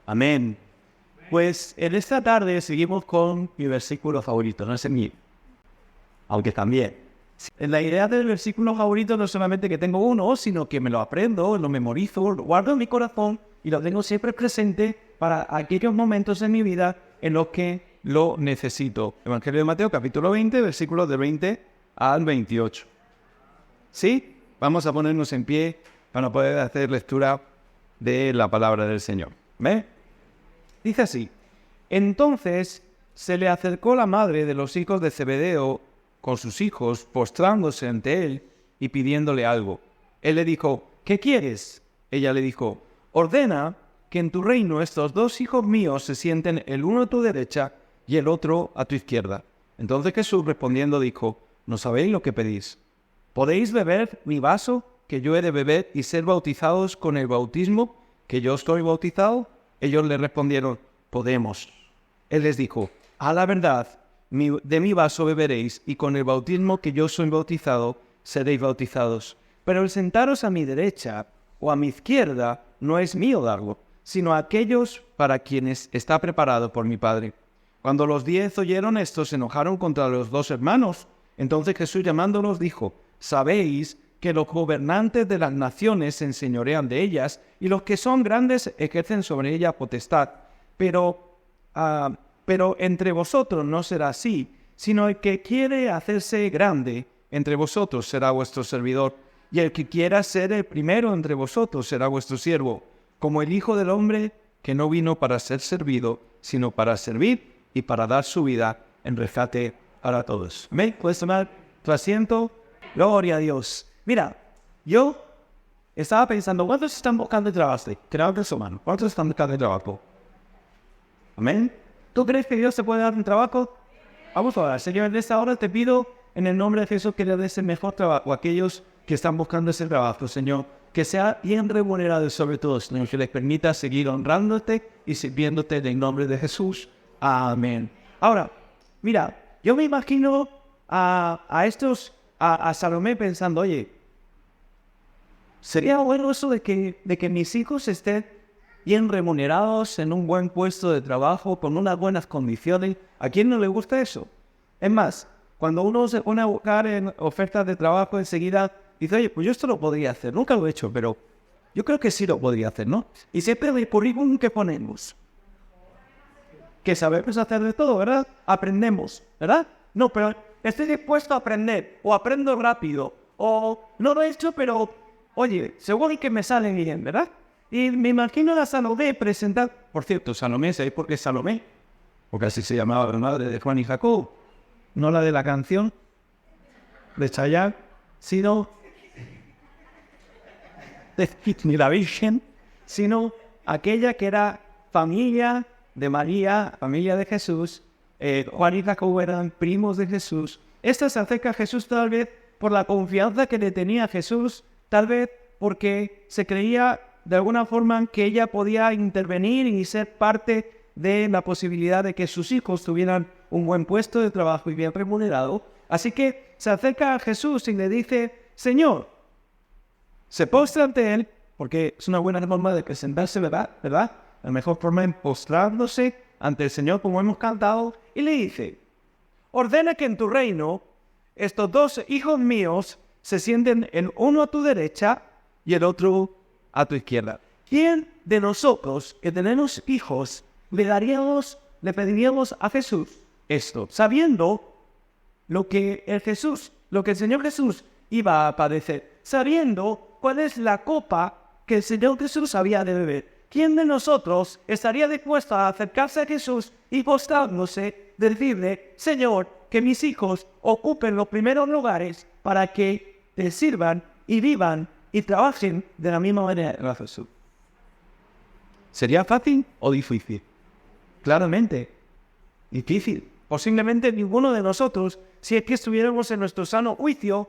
Amén. Pues en esta tarde seguimos con mi versículo favorito, no es el mío, aunque también. La idea del versículo favorito no es solamente que tengo uno, sino que me lo aprendo, lo memorizo, lo guardo en mi corazón y lo tengo siempre presente para aquellos momentos en mi vida en los que lo necesito. Evangelio de Mateo, capítulo 20, versículos del 20 al 28. ¿Sí? Vamos a ponernos en pie para poder hacer lectura de la palabra del Señor. ¿Ve? Dice así: entonces se le acercó la madre de los hijos de Zebedeo con sus hijos, postrándose ante él y pidiéndole algo. Él le dijo: ¿qué quieres? Ella le dijo: ordena que en tu reino estos dos hijos míos se sienten el uno a tu derecha y el otro a tu izquierda. Entonces Jesús respondiendo dijo: ¿no sabéis lo que pedís? ¿Podéis beber mi vaso que yo he de beber y ser bautizados con el bautismo que yo estoy bautizado? Ellos le respondieron: podemos. Él les dijo: a la verdad, de mi vaso beberéis, y con el bautismo que yo soy bautizado, seréis bautizados. Pero el sentaros a mi derecha o a mi izquierda no es mío darlo, sino a aquellos para quienes está preparado por mi Padre. Cuando los 10 oyeron esto, se enojaron contra los dos hermanos. Entonces Jesús llamándolos dijo: sabéis que los gobernantes de las naciones se enseñorean de ellas, y los que son grandes ejercen sobre ellas potestad. Pero entre vosotros no será así, sino el que quiere hacerse grande entre vosotros será vuestro servidor, y el que quiera ser el primero entre vosotros será vuestro siervo, como el Hijo del Hombre, que no vino para ser servido, sino para servir y para dar su vida en rescate para todos. ¿Amén? ¿Puedes tomar tu asiento? Gloria a Dios. Mira, yo estaba pensando, ¿cuántos están buscando trabajo? Creo su mano. ¿Cuántos están buscando trabajo? Amén. ¿Tú crees que Dios te puede dar un trabajo? Vamos a orar. Señor, en esta hora te pido en el nombre de Jesús que le des el mejor trabajo a aquellos que están buscando ese trabajo, Señor. Que sea bien remunerado sobre todo, Señor, que les permita seguir honrándote y sirviéndote en el nombre de Jesús. Amén. Ahora, mira, yo me imagino a Salomé pensando: oye, sería bueno eso de que mis hijos estén bien remunerados, en un buen puesto de trabajo, con unas buenas condiciones. ¿A quién no le gusta eso? Es más, cuando uno se pone a buscar en ofertas de trabajo, enseguida dice: oye, pues yo esto lo podría hacer. Nunca lo he hecho, pero yo creo que sí lo podría hacer, ¿no? Y siempre en el currículum que ponemos, que sabemos hacer de todo, ¿verdad? Aprendemos, ¿verdad? No, pero estoy dispuesto a aprender, o aprendo rápido, o no lo he hecho, pero, oye, seguro que me sale bien, ¿verdad? Y me imagino a Salomé presentar... Por cierto, Salomé, ¿sabéis por qué Salomé? Porque así se llamaba la madre de Juan y Jacob. No la de la canción de Chayanne, sino ni la Virgen, sino aquella que era familia de María, familia de Jesús. Juan y Jacob eran primos de Jesús. Esta se acerca a Jesús tal vez por la confianza que le tenía a Jesús, tal vez porque se creía de alguna forma que ella podía intervenir y ser parte de la posibilidad de que sus hijos tuvieran un buen puesto de trabajo y bien remunerado. Así que se acerca a Jesús y le dice: Señor, se postra ante él, porque es una buena forma de presentarse, ¿verdad? La mejor forma es postrándose ante el Señor, como hemos cantado, y le dice: ordena que en tu reino estos dos hijos míos se sienten el uno a tu derecha y el otro a tu izquierda. ¿Quién de nosotros que tenemos hijos le pediríamos a Jesús esto, sabiendo lo que el Señor Jesús iba a padecer, sabiendo cuál es la copa que el Señor Jesús había de beber? ¿Quién de nosotros estaría dispuesto a acercarse a Jesús y postrándose, decirle: Señor, que mis hijos ocupen los primeros lugares para que te sirvan y vivan y trabajen de la misma manera que Jesús? ¿Sería fácil o difícil? Claramente, difícil. Posiblemente ninguno de nosotros, si es que estuviéramos en nuestro sano juicio,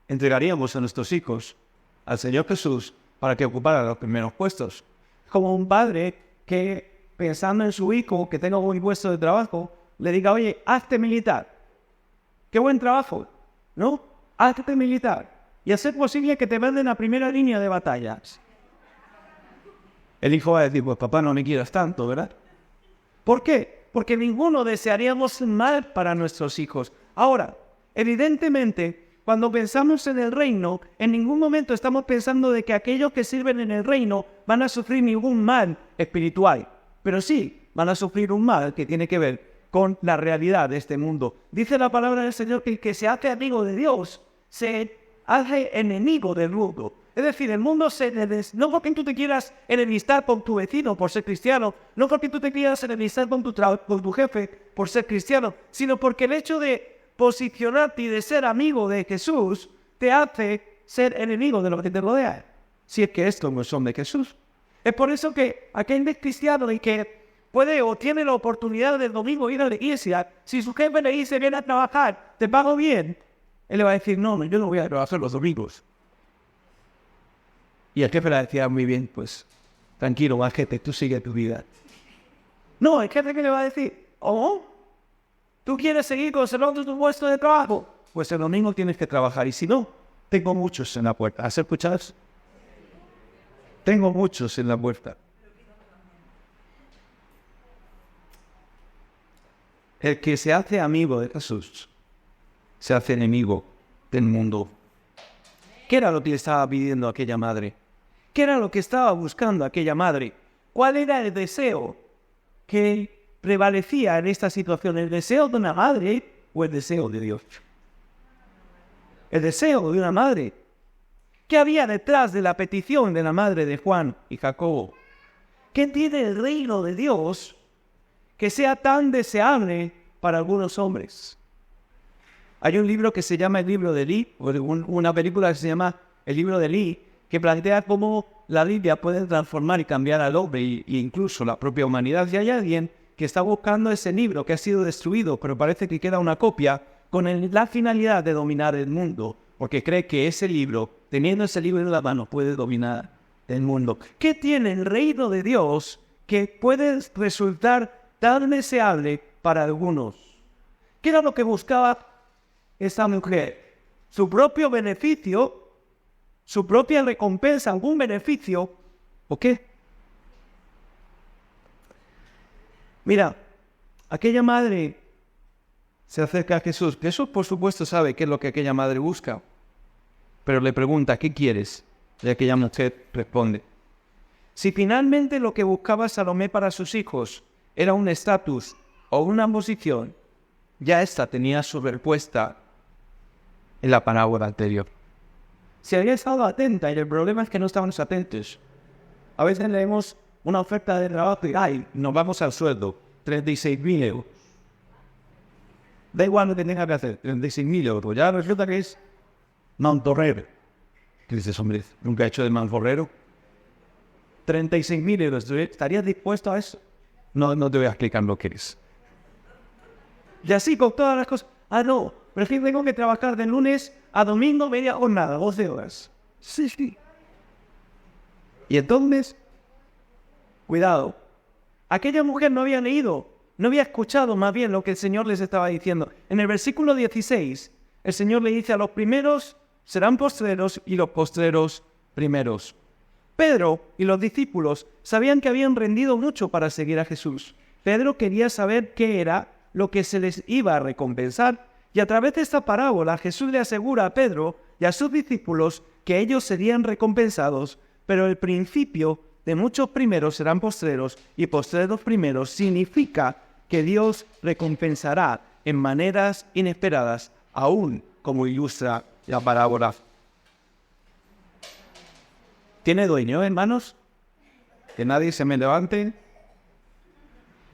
entregaríamos a nuestros hijos al Señor Jesús para que ocupara los primeros puestos. Como un padre que, pensando en su hijo que tenga un buen puesto de trabajo, le diga: oye, hazte militar. ¡Qué buen trabajo! ¿No? Hazte militar. Y hacer posible que te manden a primera línea de batallas. El hijo va a decir, pues papá, no me quieras tanto, ¿verdad? ¿Por qué? Porque ninguno desearíamos mal para nuestros hijos. Ahora, evidentemente, cuando pensamos en el reino, en ningún momento estamos pensando de que aquellos que sirven en el reino van a sufrir ningún mal espiritual. Pero sí, van a sufrir un mal que tiene que ver con la realidad de este mundo. Dice la palabra del Señor que el que se hace amigo de Dios se hace enemigo del mundo. Es decir, el mundo no porque tú te quieras enemistar con tu vecino por ser cristiano, no porque tú te quieras enemistar con tu jefe por ser cristiano, sino porque el hecho de posicionarte y de ser amigo de Jesús te hace ser enemigo de lo que te rodea. Si es que estos no son de Jesús. Es por eso que aquel cristiano y que puede o tiene la oportunidad del domingo ir a la iglesia, si su jefe le dice, ven a trabajar, te pago bien, él le va a decir, no, yo no voy a trabajar los domingos. Y el jefe le decía, muy bien, pues, tranquilo, majete, tú sigue tu vida. No, el jefe, ¿qué le va a decir? ¿Oh? ¿Tú quieres seguir conservando tu puesto de trabajo? Pues el domingo tienes que trabajar, y si no, tengo muchos en la puerta. ¿Has escuchado? Tengo muchos en la puerta. El que se hace amigo de Jesús, se hace enemigo del mundo. ¿Qué era lo que le estaba pidiendo aquella madre? ¿Qué era lo que estaba buscando aquella madre? ¿Cuál era el deseo que prevalecía en esta situación? ¿El deseo de una madre o el deseo de Dios? El deseo de una madre. ¿Qué había detrás de la petición de la madre de Juan y Jacobo? ¿Qué tiene el reino de Dios que sea tan deseable para algunos hombres? Hay un libro que se llama El libro de Eli, o una película que se llama El libro de Eli, que plantea cómo la Biblia puede transformar y cambiar al hombre e incluso la propia humanidad. Y hay alguien que está buscando ese libro que ha sido destruido, pero parece que queda una copia, con la finalidad de dominar el mundo, porque cree que ese libro, teniendo ese libro en la mano, puede dominar el mundo. ¿Qué tiene el reino de Dios que puede resultar tan deseable para algunos? ¿Qué era lo que buscaba esta mujer? Su propio beneficio, su propia recompensa, algún beneficio, ¿o qué? Mira, aquella madre se acerca a Jesús. Jesús, por supuesto, sabe qué es lo que aquella madre busca, pero le pregunta, ¿qué quieres? Y aquella mujer responde, si finalmente lo que buscaba Salomé para sus hijos era un estatus o una posición, ya ésta tenía su respuesta en la parábola anterior. Si había estado atenta, y el problema es que no estábamos atentos. A veces leemos una oferta de trabajo y ¡ay! Nos vamos al sueldo, 36.000 euros. Da igual lo que tenga que hacer, 36.000 euros. Ya resulta que es manforrero. ¿Qué dices, hombre? ¿Nunca he hecho de manforrero? 36.000 euros. ¿Estarías dispuesto a eso? No te voy a explicar lo que es. Y así con todas las cosas. Ah, no, pero es que tengo que trabajar de lunes a domingo media jornada, 12 horas. Sí. Y entonces, cuidado. Aquella mujer no había leído, no había escuchado más bien lo que el Señor les estaba diciendo. En el versículo 16, el Señor le dice a los primeros serán postreros y los postreros primeros. Pedro y los discípulos sabían que habían rendido mucho para seguir a Jesús. Pedro quería saber qué era lo que se les iba a recompensar, y a través de esta parábola Jesús le asegura a Pedro y a sus discípulos que ellos serían recompensados, pero el principio de muchos primeros serán postreros y postreros primeros significa que Dios recompensará en maneras inesperadas, aún como ilustra la parábola. ¿Tiene dueño, hermanos? Que nadie se me levante.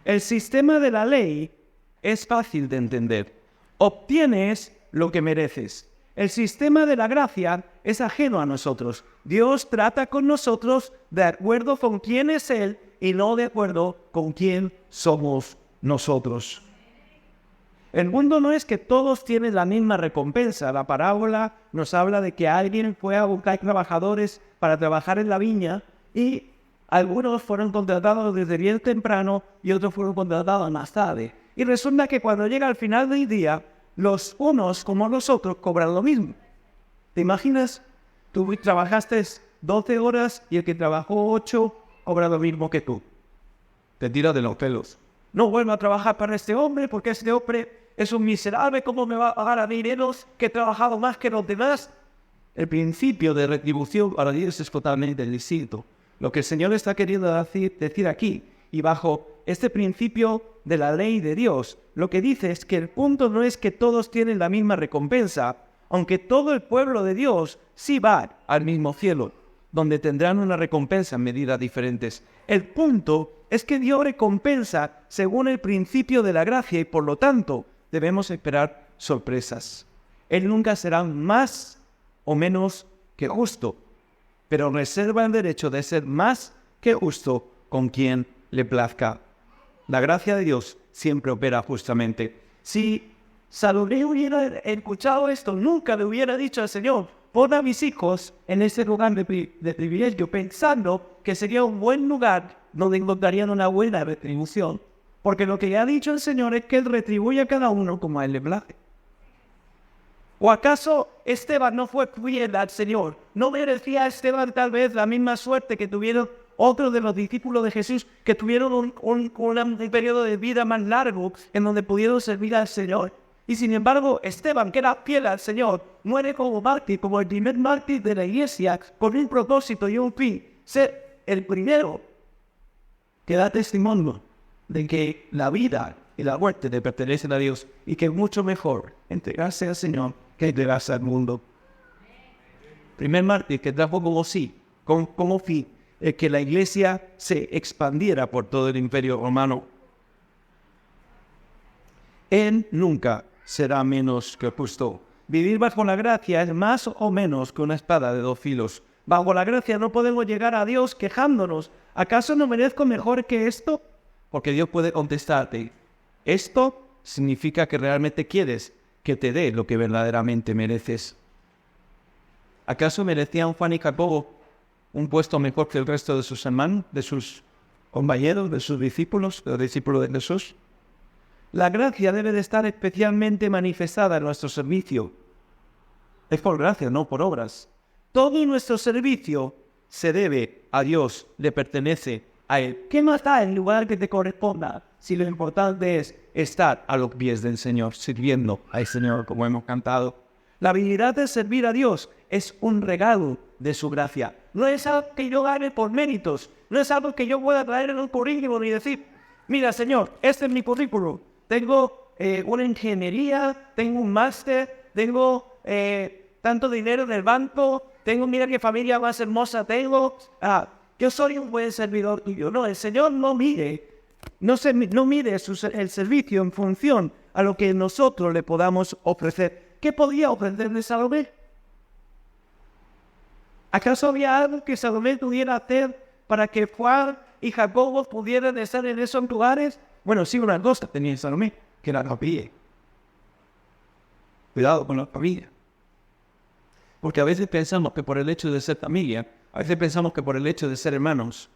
El sistema de la ley es fácil de entender. Obtienes lo que mereces. El sistema de la gracia es ajeno a nosotros. Dios trata con nosotros de acuerdo con quién es Él y no de acuerdo con quién somos nosotros. El mundo no es que todos tienen la misma recompensa. La parábola nos habla de que alguien fue a buscar trabajadores para trabajar en la viña y algunos fueron contratados desde bien temprano y otros fueron contratados más tarde. Y resulta que cuando llega al final del día, los unos como los otros cobran lo mismo. ¿Te imaginas? Tú trabajaste 12 horas y el que trabajó 8 obra lo mismo que tú. Te tira de los pelos. No vuelvo a trabajar para este hombre porque este hombre es un miserable. ¿Cómo me va a pagar a mí menos que he trabajado más que los demás? El principio de retribución para Dios es totalmente distinto. Lo que el Señor está queriendo decir aquí, y bajo este principio de la ley de Dios, lo que dice es que el punto no es que todos tienen la misma recompensa, aunque todo el pueblo de Dios sí va al mismo cielo, donde tendrán una recompensa en medidas diferentes. El punto es que Dios recompensa según el principio de la gracia y por lo tanto debemos esperar sorpresas. Él nunca será más o menos que justo, pero reserva el derecho de ser más que justo con quien le plazca. La gracia de Dios siempre opera justamente. Si Salomé hubiera escuchado esto, nunca le hubiera dicho al Señor, pon a mis hijos en ese lugar de privilegio, pensando que sería un buen lugar donde encontrarían una buena retribución. Porque lo que le ha dicho el Señor es que Él retribuye a cada uno como a Él le place. ¿O acaso Esteban no fue fiel al Señor? ¿No merecía Esteban tal vez la misma suerte que tuvieron otros de los discípulos de Jesús, que tuvieron un periodo de vida más largo en donde pudieron servir al Señor? Y sin embargo, Esteban, que era fiel al Señor, muere como mártir, como el primer mártir de la iglesia, con un propósito y un fin: ser el primero que da testimonio de que la vida y la muerte le pertenecen a Dios y que es mucho mejor entregarse al Señor que entregarse al mundo. Primer mártir que trajo como fin que la iglesia se expandiera por todo el imperio romano. Él nunca será menos que justo. Vivir bajo la gracia es más o menos que una espada de dos filos. Bajo la gracia no podemos llegar a Dios quejándonos. ¿Acaso no merezco mejor que esto? Porque Dios puede contestarte: esto significa que realmente quieres que te dé lo que verdaderamente mereces. ¿Acaso merecían Juan y Jacobo un puesto mejor que el resto de sus hermanos, de sus compañeros, de sus discípulos, de los discípulos de Jesús? La gracia debe de estar especialmente manifestada en nuestro servicio. Es por gracia, no por obras. Todo nuestro servicio se debe a Dios, le pertenece a Él. ¿Qué más da en lugar que te corresponda si lo importante es estar a los pies del Señor, sirviendo al Señor, como hemos cantado? La habilidad de servir a Dios es un regalo de su gracia. No es algo que yo gane por méritos. No es algo que yo pueda traer en un currículum y decir: mira, Señor, este es mi currículum. Tengo una ingeniería, tengo un máster, tengo tanto dinero en el banco, mira qué familia más hermosa tengo. Yo soy un buen servidor tuyo. No, el Señor no mide el servicio en función a lo que nosotros le podamos ofrecer. ¿Qué podía ofrecerle Salomé? ¿Acaso había algo que Salomé pudiera hacer para que Juan y Jacobo pudieran estar en esos lugares? Bueno, sí, una cosa tenía Salomé, que era la familia. Cuidado con la familia. Porque a veces pensamos que por el hecho de ser familia, a veces pensamos que por el hecho de ser hermanos,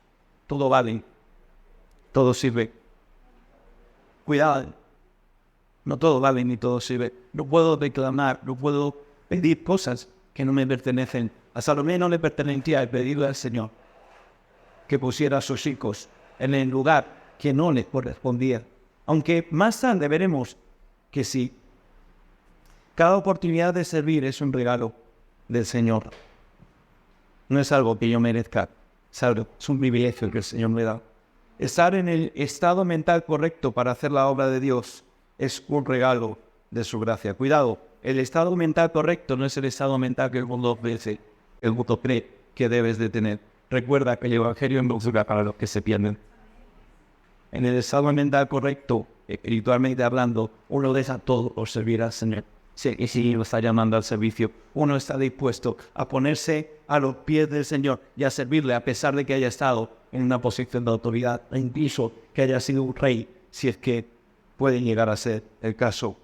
todo vale, todo sirve. Cuidado, no todo vale ni todo sirve. No puedo reclamar, no puedo pedir cosas que no me pertenecen. A Salomé no le pertenecía el pedido al Señor que pusiera a sus hijos en el lugar que no les correspondía. Aunque más tarde veremos que sí. Cada oportunidad de servir es un regalo del Señor. No es algo que yo merezca, es un privilegio que el Señor me da. Estar en el estado mental correcto para hacer la obra de Dios es un regalo de su gracia. Cuidado, el estado mental correcto no es el estado mental que el mundo ofrece, el mundo cree que debes de tener. Recuerda que el Evangelio es dulzura para los que se pierden. En el estado mental correcto, espiritualmente hablando, uno deja todo por servir al Señor. Y si lo está llamando al servicio, uno está dispuesto a ponerse a los pies del Señor y a servirle a pesar de que haya estado en una posición de autoridad, incluso que haya sido un rey, si es que puede llegar a ser el caso.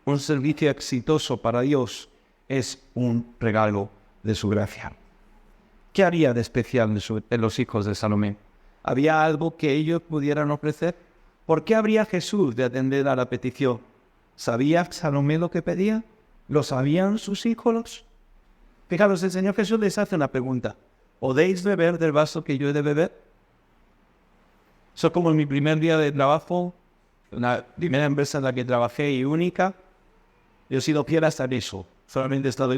Un servicio exitoso para Dios es un regalo de su gracia. ¿Qué haría de especial de los hijos de Salomé? ¿Había algo que ellos pudieran ofrecer? ¿Por qué habría Jesús de atender a la petición? ¿Sabía Salomé lo que pedía? ¿Lo sabían sus hijos? Fijaros, el Señor Jesús les hace una pregunta. ¿podéis beber del vaso que yo he de beber? Eso es como en mi primer día de trabajo, la primera empresa en la que trabajé y única. Yo he sido fiel hasta en eso. Solamente he estado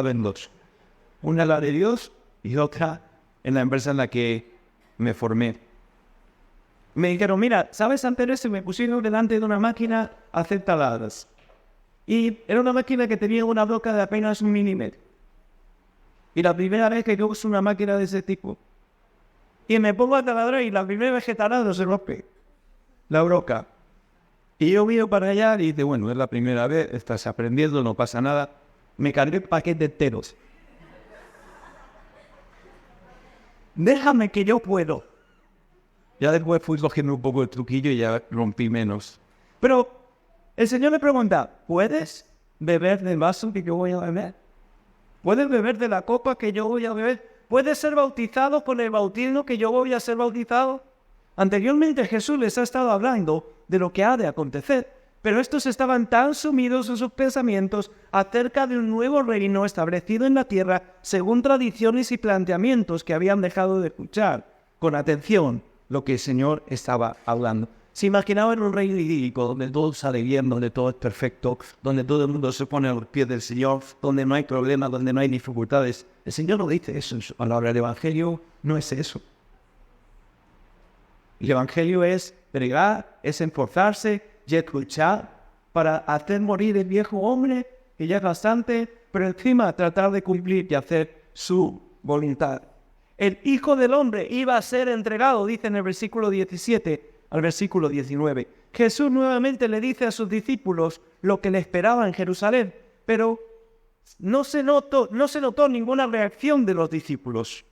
en dos. Una la de Dios y otra en la empresa en la que me formé. Me dijeron, mira, ¿sabes? Antes me pusieron delante de una máquina a hacer taladas. Y era una máquina que tenía una broca de apenas 1 milímetro. Y la primera vez que yo uso una máquina de ese tipo. Y me pongo a taladrar y la primera vez que talado se rompe la broca. Y yo miro para allá y digo, bueno, es la primera vez, estás aprendiendo, no pasa nada. Me cargué paquetes enteros. Déjame que yo puedo. Ya después fui cogiendo un poco el truquillo y ya rompí menos. Pero el Señor me pregunta, ¿puedes beber del vaso que yo voy a beber? ¿Puedes beber de la copa que yo voy a beber? ¿Puedes ser bautizado con el bautismo que yo voy a ser bautizado? Anteriormente Jesús les ha estado hablando de lo que ha de acontecer, pero estos estaban tan sumidos en sus pensamientos acerca de un nuevo reino establecido en la tierra según tradiciones y planteamientos que habían dejado de escuchar con atención lo que el Señor estaba hablando. Se imaginaban un reino idílico donde todo sale bien, donde todo es perfecto, donde todo el mundo se pone a los pies del Señor, donde no hay problemas, donde no hay dificultades. El Señor no dice eso en su palabra. El Evangelio no es eso. El Evangelio es pregar, es esforzarse y escuchar para hacer morir el viejo hombre, que ya es bastante, pero encima tratar de cumplir y hacer su voluntad. El Hijo del Hombre iba a ser entregado, dice en el versículo 17 al versículo 19. Jesús nuevamente le dice a sus discípulos lo que le esperaba en Jerusalén, pero no se notó ninguna reacción de los discípulos.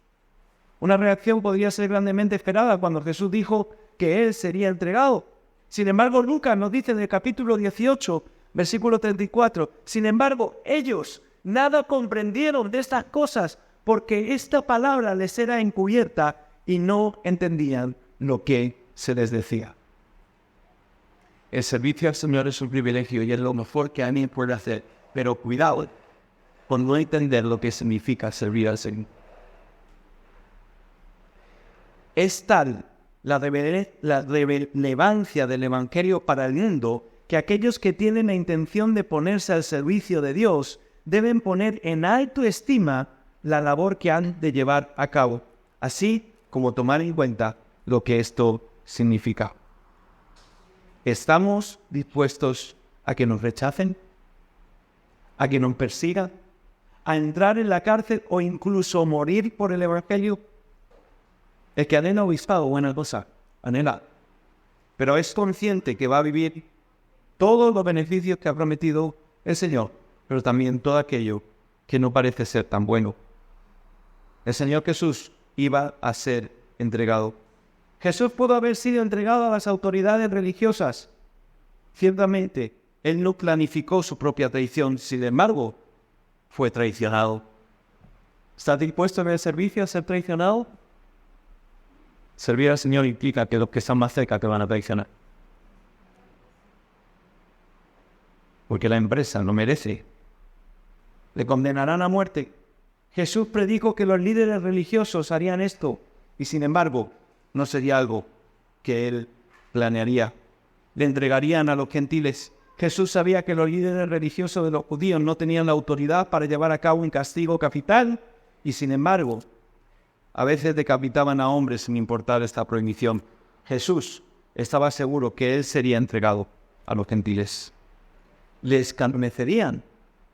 Una reacción podría ser grandemente esperada cuando Jesús dijo que Él sería entregado. Sin embargo, Lucas nos dice en el capítulo 18, versículo 34, sin embargo, ellos nada comprendieron de estas cosas porque esta palabra les era encubierta y no entendían lo que se les decía. El servicio al Señor es un privilegio y es lo mejor que alguien puede hacer, pero cuidado con no entender lo que significa servir al Señor. Es tal la relevancia del Evangelio para el mundo que aquellos que tienen la intención de ponerse al servicio de Dios deben poner en alto estima la labor que han de llevar a cabo, así como tomar en cuenta lo que esto significa. ¿Estamos dispuestos a que nos rechacen? ¿A que nos persigan? ¿A entrar en la cárcel o incluso morir por el Evangelio? El que anhela obispado, buena cosa, anhela. Pero es consciente que va a vivir todos los beneficios que ha prometido el Señor, pero también todo aquello que no parece ser tan bueno. El Señor Jesús iba a ser entregado. Jesús pudo haber sido entregado a las autoridades religiosas. Ciertamente, Él no planificó su propia traición, sin embargo, fue traicionado. ¿Estás dispuesto en el servicio a ser traicionado? Servir al Señor implica que los que están más cerca te van a traicionar. Porque la empresa lo merece. Le condenarán a muerte. Jesús predijo que los líderes religiosos harían esto, y sin embargo, no sería algo que Él planearía. Le entregarían a los gentiles. Jesús sabía que los líderes religiosos de los judíos no tenían la autoridad para llevar a cabo un castigo capital, y sin embargo, a veces decapitaban a hombres sin importar esta prohibición. Jesús estaba seguro que Él sería entregado a los gentiles. Le escarnecerían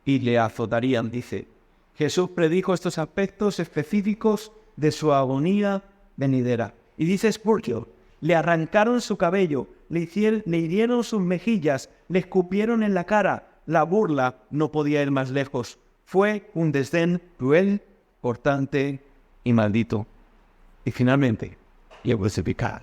y le azotarían, dice. Jesús predijo estos aspectos específicos de su agonía venidera. Y dice Spurgeon, le arrancaron su cabello, le hirieron sus mejillas, le escupieron en la cara. La burla no podía ir más lejos. Fue un desdén cruel, cortante y maldito. Y finalmente, llegó a crucificar.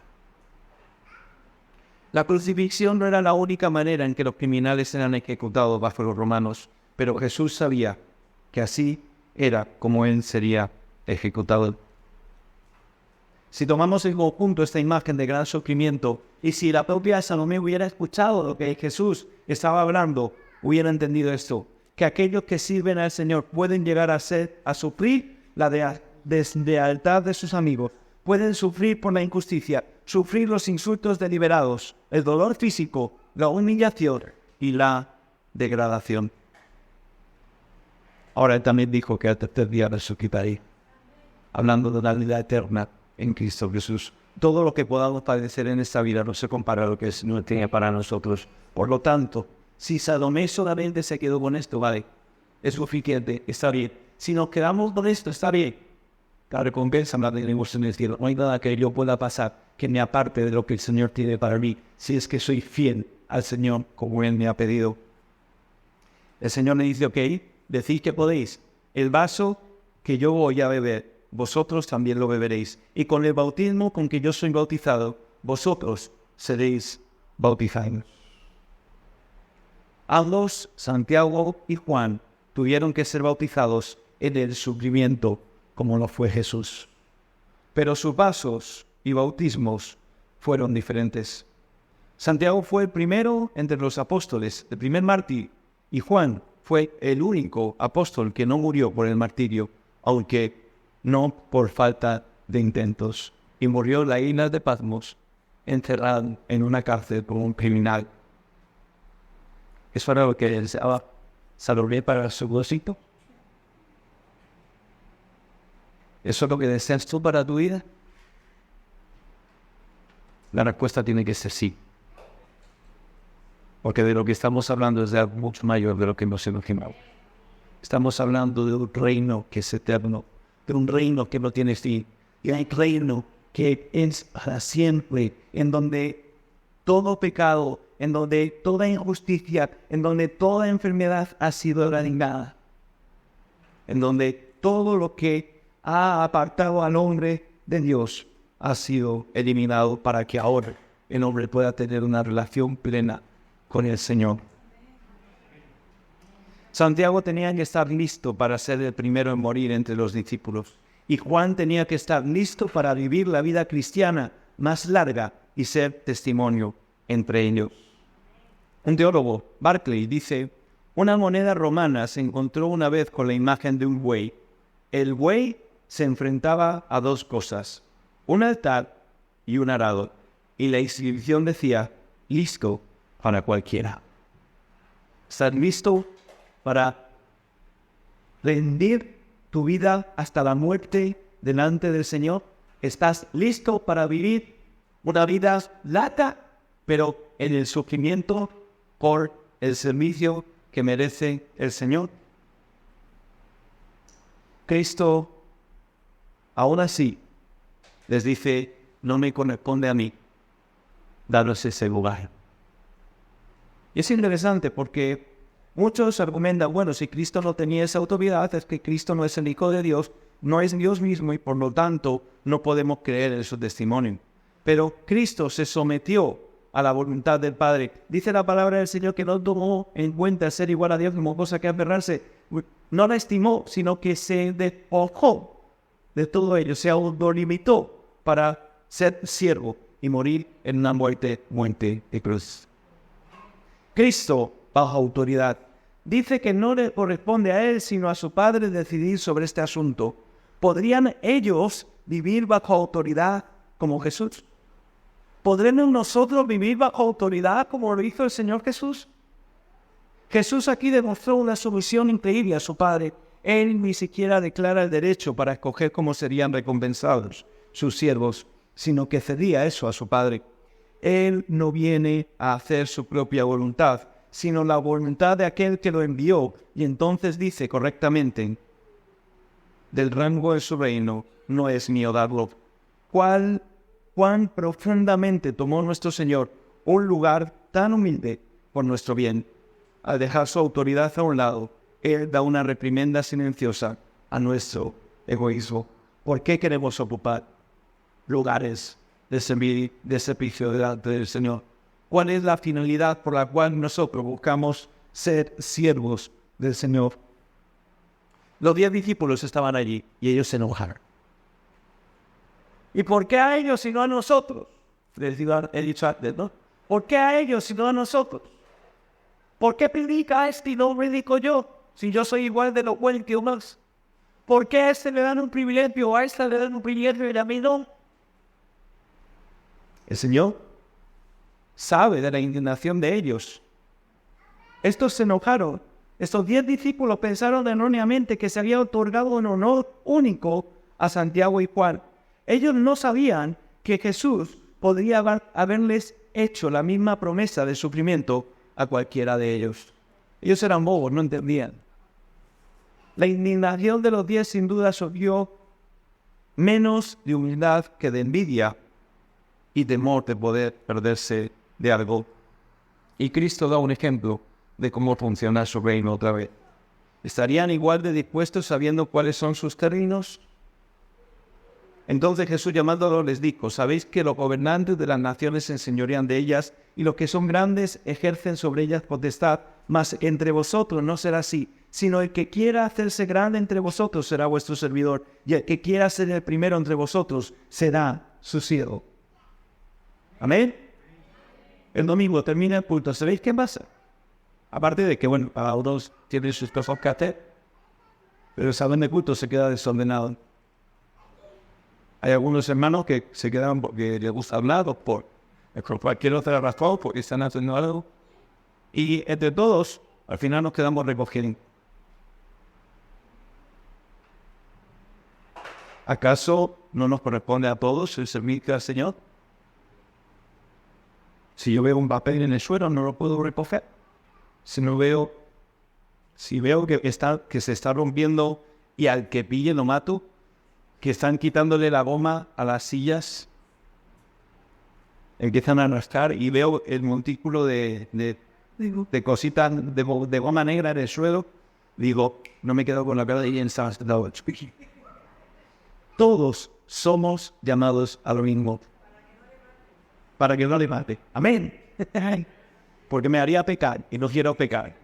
La crucifixión no era la única manera en que los criminales eran ejecutados bajo los romanos, pero Jesús sabía que así era como Él sería ejecutado. Si tomamos en conjunto esta imagen de gran sufrimiento, y si la propia Salomé hubiera escuchado lo que Jesús estaba hablando, hubiera entendido esto, que aquellos que sirven al Señor pueden llegar a sufrir la deslealtad de sus amigos, pueden sufrir por la injusticia, sufrir los insultos deliberados, el dolor físico, la humillación y la degradación. Ahora él también dijo que al tercer día resucitaré, hablando de la vida eterna en Cristo Jesús. Todo lo que podamos padecer en esta vida no se compara a lo que el Señor tiene para nosotros. Por lo tanto, si Salomé solamente se quedó con esto, vale, es suficiente, está bien. Si nos quedamos con esto, está bien. La recompensa la tenemos en el cielo. No hay nada que yo pueda pasar que me aparte de lo que el Señor tiene para mí, si es que soy fiel al Señor como Él me ha pedido. El Señor me dice, ok, decís que podéis. El vaso que yo voy a beber, vosotros también lo beberéis. Y con el bautismo con que yo soy bautizado, vosotros seréis bautizados. Ambos, Santiago y Juan, tuvieron que ser bautizados en el sufrimiento, como lo fue Jesús. Pero sus vasos y bautismos fueron diferentes. Santiago fue el primero entre los apóstoles, el primer mártir, y Juan fue el único apóstol que no murió por el martirio, aunque no por falta de intentos, y murió en la isla de Patmos, encerrado en una cárcel como un criminal. ¿Eso era lo que deseaba Salomé para su gocito? ¿Eso es lo que deseas tú para tu vida? La respuesta tiene que ser sí. Porque de lo que estamos hablando es de algo mucho mayor de lo que nos imaginamos. Estamos hablando de un reino que es eterno, de un reino que no tiene fin, y hay reino que es para siempre, en donde todo pecado, en donde toda injusticia, en donde toda enfermedad ha sido erradicada, en donde todo lo que ha apartado al hombre de Dios ha sido eliminado para que ahora el hombre pueda tener una relación plena con el Señor. Santiago tenía que estar listo para ser el primero en morir entre los discípulos. Y Juan tenía que estar listo para vivir la vida cristiana más larga y ser testimonio entre ellos. Un teólogo, Barclay, dice, una moneda romana se encontró una vez con la imagen de un buey. El buey se enfrentaba a dos cosas, un altar y un arado, y la inscripción decía, listo para cualquiera. ¿Estás listo para rendir tu vida hasta la muerte delante del Señor? ¿Estás listo para vivir una vida larga, pero en el sufrimiento por el servicio que merece el Señor? Cristo, aún así, les dice, no me corresponde a mí daros ese lugar. Y es interesante porque muchos argumentan, bueno, si Cristo no tenía esa autoridad, es que Cristo no es el Hijo de Dios, no es Dios mismo y por lo tanto no podemos creer en su testimonio. Pero Cristo se sometió a la voluntad del Padre. Dice la palabra del Señor que no tomó en cuenta ser igual a Dios como cosa que aferrarse. No la estimó, sino que se despojó de todo ello, se autolimitó para ser siervo y morir en una muerte de cruz. Cristo, bajo autoridad, dice que no le corresponde a él, sino a su Padre decidir sobre este asunto. ¿Podrían ellos vivir bajo autoridad como Jesús? ¿Podremos nosotros vivir bajo autoridad como lo hizo el Señor Jesús? Jesús aquí demostró una sumisión increíble a su Padre. Él ni siquiera declara el derecho para escoger cómo serían recompensados sus siervos, sino que cedía eso a su Padre. Él no viene a hacer su propia voluntad, sino la voluntad de aquel que lo envió. Y entonces dice correctamente, del rango de su reino no es mío darlo. Cuán profundamente tomó nuestro Señor un lugar tan humilde por nuestro bien. Al dejar su autoridad a un lado, Él da una reprimenda silenciosa a nuestro egoísmo. ¿Por qué queremos ocupar lugares de servicio delante del Señor? ¿Cuál es la finalidad por la cual nosotros buscamos ser siervos del Señor? Los 10 discípulos estaban allí y ellos se enojaron. ¿Y por qué a ellos y no a nosotros? Les he dicho antes, ¿no? ¿Por qué a ellos y no a nosotros? ¿Por qué predica este y no predico yo? Si yo soy igual de elocuente o más. ¿Por qué a este le dan un privilegio o a esta le dan un privilegio y a mí no? El Señor sabe de la indignación de ellos. Estos se enojaron. Estos 10 discípulos pensaron erróneamente que se había otorgado un honor único a Santiago y Juan. Ellos no sabían que Jesús podría haberles hecho la misma promesa de sufrimiento a cualquiera de ellos. Ellos eran bobos, no entendían. La indignación de los 10 sin duda surgió menos de humildad que de envidia y temor de poder perderse de algo. Y Cristo da un ejemplo de cómo funciona su reino otra vez. ¿Estarían igual de dispuestos sabiendo cuáles son sus términos? Entonces Jesús, llamándolo, les dijo: sabéis que los gobernantes de las naciones se enseñorean de ellas, y los que son grandes ejercen sobre ellas potestad, mas entre vosotros no será así, sino el que quiera hacerse grande entre vosotros será vuestro servidor, y el que quiera ser el primero entre vosotros será su siervo. Amén. El domingo termina el culto. ¿Sabéis qué pasa? Aparte de que, bueno, cada uno tiene sus cosas que hacer, pero el salón de culto se queda desordenado. Hay algunos hermanos que se quedan porque les gusta hablar o por cualquier otra razón, porque están haciendo algo. Y entre todos, al final nos quedamos recogiendo. ¿Acaso no nos corresponde a todos el servicio al Señor? Si yo veo un papel en el suelo, no lo puedo recoger. Si veo que se está rompiendo y al que pille lo mato, que están quitándole la goma a las sillas, empiezan a rascar y veo el montículo de cositas de goma negra en el suelo, digo, no me quedo con la cara y en todos somos llamados a lo mismo. Para que no le mate. Amén. Porque me haría pecar y no quiero pecar.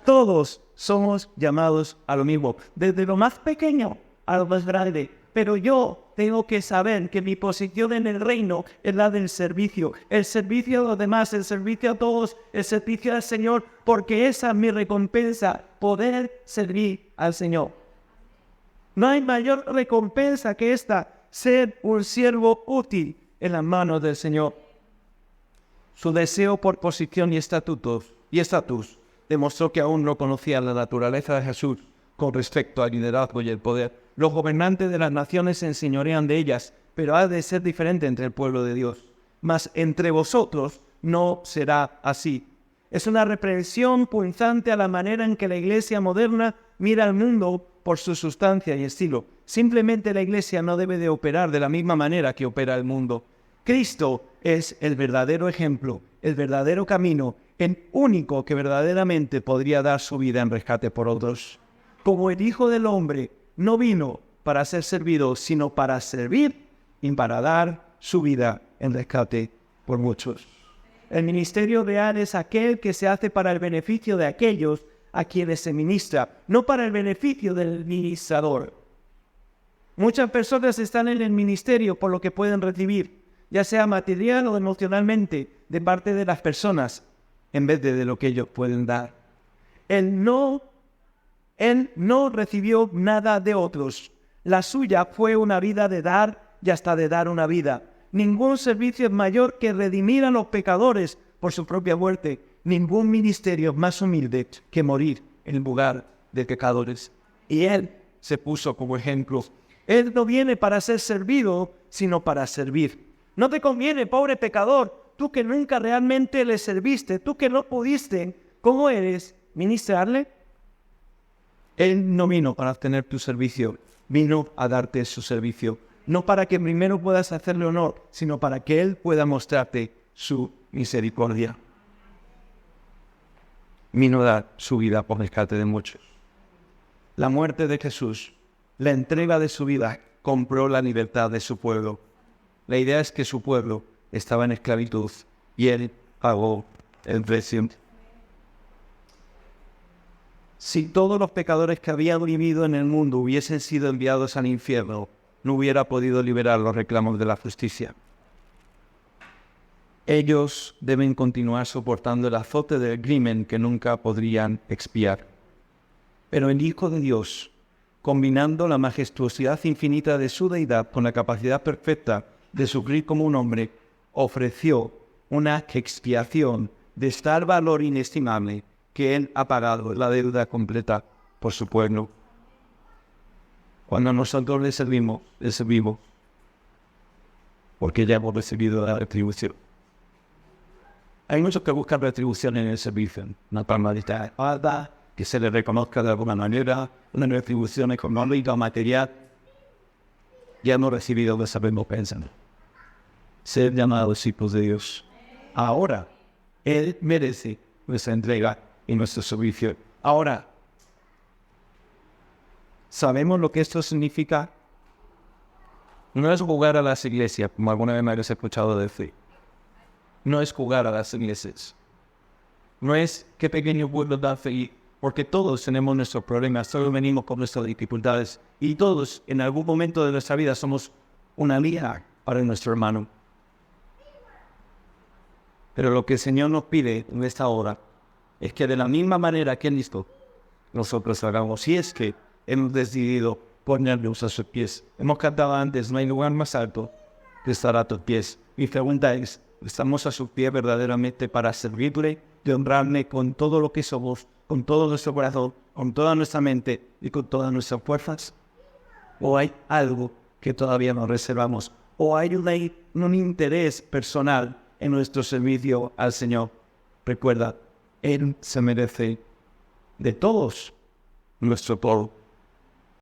Todos somos llamados a lo mismo, desde lo más pequeño a lo más grande. Pero yo tengo que saber que mi posición en el reino es la del servicio. El servicio a los demás, el servicio a todos, el servicio al Señor, porque esa es mi recompensa, poder servir al Señor. No hay mayor recompensa que esta, ser un siervo útil en las manos del Señor. Su deseo por posición y estatus demostró que aún no conocía la naturaleza de Jesús con respecto al liderazgo y el poder. Los gobernantes de las naciones se enseñorean de ellas, pero ha de ser diferente entre el pueblo de Dios. Mas entre vosotros no será así. Es una reprensión punzante a la manera en que la iglesia moderna mira al mundo por su sustancia y estilo. Simplemente la iglesia no debe de operar de la misma manera que opera el mundo. Cristo es el verdadero ejemplo, el verdadero camino, el único que verdaderamente podría dar su vida en rescate por otros. Como el Hijo del Hombre no vino para ser servido, sino para servir y para dar su vida en rescate por muchos. El ministerio real es aquel que se hace para el beneficio de aquellos a quienes se ministra, no para el beneficio del ministrador. Muchas personas están en el ministerio por lo que pueden recibir, ya sea material o emocionalmente, de parte de las personas, en vez de lo que ellos pueden dar. Él no recibió nada de otros. La suya fue una vida de dar y hasta de dar una vida. Ningún servicio es mayor que redimir a los pecadores por su propia muerte. Ningún ministerio es más humilde que morir en lugar de pecadores. Y Él se puso como ejemplo. Él no viene para ser servido, sino para servir. No te conviene, pobre pecador, tú que nunca realmente le serviste, tú que no pudiste, ¿cómo eres? ¿Ministrarle? Él no vino para tener tu servicio, vino a darte su servicio. No para que primero puedas hacerle honor, sino para que Él pueda mostrarte su misericordia. Vino a dar su vida por rescate de muchos. La muerte de Jesús, la entrega de su vida, compró la libertad de su pueblo. La idea es que su pueblo estaba en esclavitud y Él pagó el precio. Si todos los pecadores que habían vivido en el mundo hubiesen sido enviados al infierno, no hubiera podido liberar los reclamos de la justicia. Ellos deben continuar soportando el azote del crimen que nunca podrían expiar. Pero el Hijo de Dios, combinando la majestuosidad infinita de su deidad con la capacidad perfecta de sufrir como un hombre, ofreció una expiación de tal valor inestimable que Él ha pagado la deuda completa por su pueblo. Cuando nosotros le servimos porque ya hemos recibido la retribución. Hay muchos que buscan retribución en el servicio, una palmadita de espalda, que se le reconozca de alguna manera, una retribución económica o material. Ya hemos recibido lo que sabemos pensando. Ser llamados hijos de Dios. Ahora, Él merece nuestra entrega y nuestro servicio. Ahora, ¿sabemos lo que esto significa? No es jugar a las iglesias, como alguna vez me habéis escuchado decir. No es jugar a las iglesias. No es qué pequeño pueblo tan feliz, porque todos tenemos nuestros problemas, todos venimos con nuestras dificultades y todos en algún momento de nuestra vida somos una liga para nuestro hermano. Pero lo que el Señor nos pide en esta hora es que de la misma manera que Él hizo, nosotros hagamos. Si es que hemos decidido ponernos a sus pies. Hemos cantado antes, no hay lugar más alto que estar a tus pies. Mi pregunta es, ¿estamos a sus pies verdaderamente para servirle y honrarle con todo lo que somos, con todo nuestro corazón, con toda nuestra mente y con todas nuestras fuerzas? ¿O hay algo que todavía nos reservamos? ¿O hay un interés personal en nuestro servicio al Señor? Recuerda, Él se merece de todos nuestro todo.